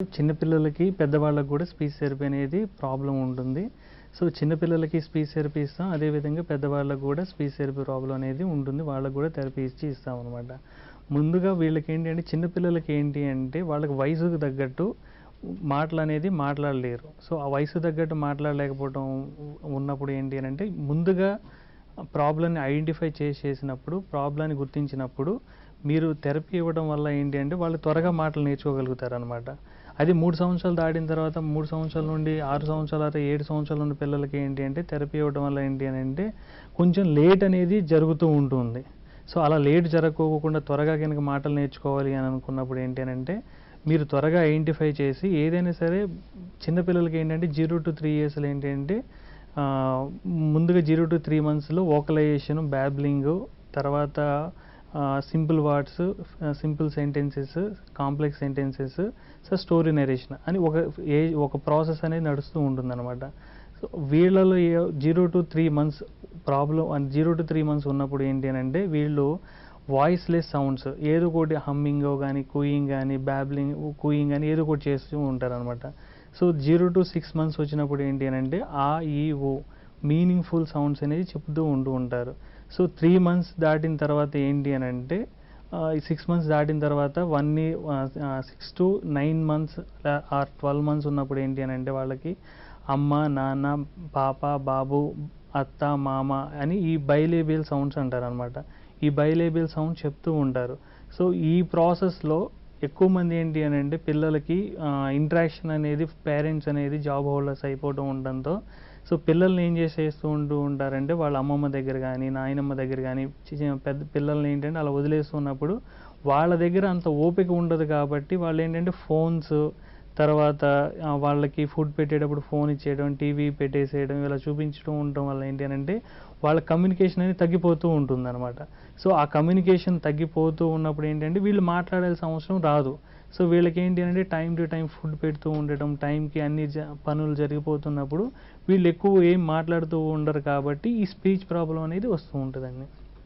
చిన్న పిల్లలకి, పెద్దవాళ్ళకి కూడా స్పీచ్ థెరపీ అనేది ప్రాబ్లమ్ ఉంటుంది. సో, చిన్న పిల్లలకి స్పీచ్ థెరపీ ఇస్తాం. అదేవిధంగా పెద్దవాళ్ళకి కూడా స్పీచ్ థెరపీ ప్రాబ్లమ్ అనేది ఉంటుంది. వాళ్ళకి కూడా థెరపీ ఇచ్చి ఇస్తామనమాట. ముందుగా వీళ్ళకేంటి అంటే చిన్న పిల్లలకి ఏంటి అంటే వాళ్ళకి వయసుకు తగ్గట్టు మాటలనేది మాట్లాడలేరు. సో, ఆ వయసుకు తగ్గట్టు మాట్లాడలేకపోవడం ఉన్నప్పుడు ఏంటి అనంటే ముందుగా ప్రాబ్లమ్‌ని ఐడెంటిఫై చేసినప్పుడు, ప్రాబ్లమ్‌ని గుర్తించినప్పుడు మీరు థెరపీ ఇవ్వడం వల్ల ఏంటి అంటే వాళ్ళు త్వరగా మాటలు నేర్చుకోగలుగుతారనమాట. అది 3 సంవత్సరాలు దాటిన తర్వాత 3 సంవత్సరాల నుండి 6 సంవత్సరాల తర్వాత 7 సంవత్సరాల ఉన్న పిల్లలకి ఏంటి అంటే థెరపీ ఇవ్వడం వల్ల ఏంటి అనంటే కొంచెం లేట్ అనేది జరుగుతూ ఉంటుంది. సో, అలా లేట్ జరగకోకుండా త్వరగా గనుక మాటలు నేర్చుకోవాలి అని అనుకున్నప్పుడు ఏంటి అనంటే మీరు త్వరగా ఐడెంటిఫై చేసి ఏదైనా సరే చిన్న పిల్లలకి ఏంటంటే 0-3 ఇయర్స్‌లో ఏంటి అంటే ముందుగా 0-3 మంత్స్‌లో వోకలైజేషన్, బ్యాబ్లింగు, తర్వాత simple words, simple sentences, complex sentences, so story narration అని ఒక ప్రాసెస్ అనేది నడుస్తూ ఉంటుందన్నమాట. సో, వీళ్ళలో 0-3 మంత్స్ ప్రాబ్లమ్ 0-3 మంత్స్ ఉన్నప్పుడు ఏంటి అనంటే వీళ్ళు వాయిస్‌లెస్ సౌండ్స్ ఏదో ఒకటి హమ్మింగో గానీ, కూయింగ్ గానీ, బ్యాబ్లింగ్, కూయింగ్ గానీ ఏదో ఒకటి చేస్తూ ఉంటారనమాట. సో, 0-6 మంత్స్ వచ్చినప్పుడు ఏంటి అనంటే ఆ, ఈ, ఓ మీనింగ్‌ఫుల్ సౌండ్స్ అనేది చెప్తూ ఉంటారు. సో, 3 మంత్స్ దాటిన తర్వాత ఏంటి అనంటే 6 మంత్స్ దాటిన తర్వాత 6-9 మంత్స్ ఆర్ 12 మంత్స్ ఉన్నప్పుడు ఏంటి అనంటే వాళ్ళకి అమ్మ, నాన్న, పాప, బాబు, అత్త, మామ అని ఈ బైలేబియల్ సౌండ్స్ అంటారనమాట. ఈ బైలేబియల్ సౌండ్ చెప్తూ ఉంటారు. సో, ఈ ప్రాసెస్‌లో ఎక్కువ మంది ఏంటి అనంటే పిల్లలకి ఇంటరాక్షన్ అనేది పేరెంట్స్ అనేది జాబ్ హోల్డర్స్ అయిపోవడం ఉండడంతో సో, పిల్లల్ని ఏం చేసేస్తూ ఉంటారంటే వాళ్ళ అమ్మమ్మ దగ్గర గానీ, నాయనమ్మ దగ్గర గానీ పెద్ద పిల్లల్ని ఏంటంటే అలా వదిలేస్తున్నప్పుడు వాళ్ళ దగ్గర అంత ఓపిక ఉండదు కాబట్టి వాళ్ళేంటంటే ఫోన్స్, తర్వాత వాళ్ళకి ఫుడ్ పెట్టేటప్పుడు ఫోన్ ఇచ్చేయడం, టీవీ పెట్టేసేయడం, ఇలా చూపించడం ఉండటం వల్ల ఏంటి అనంటే వాళ్ళ కమ్యూనికేషన్ అనేది తగ్గిపోతూ ఉంటుందన్నమాట. సో, ఆ కమ్యూనికేషన్ తగ్గిపోతూ ఉన్నప్పుడు ఏంటంటే వీళ్ళు మాట్లాడాల్సిన అవసరం రాదు. సో, వీళ్ళకేంటి అంటే టైమ్ టు టైమ్ ఫుడ్ పెడుతూ ఉండటం, టైంకి అన్ని పనులు జరిగిపోతున్నప్పుడు వీళ్ళు ఎక్కువ ఏం మాట్లాడుతూ ఉండరు కాబట్టి ఈ స్పీచ్ ప్రాబ్లమ్ అనేది వస్తూ ఉంటుందండి.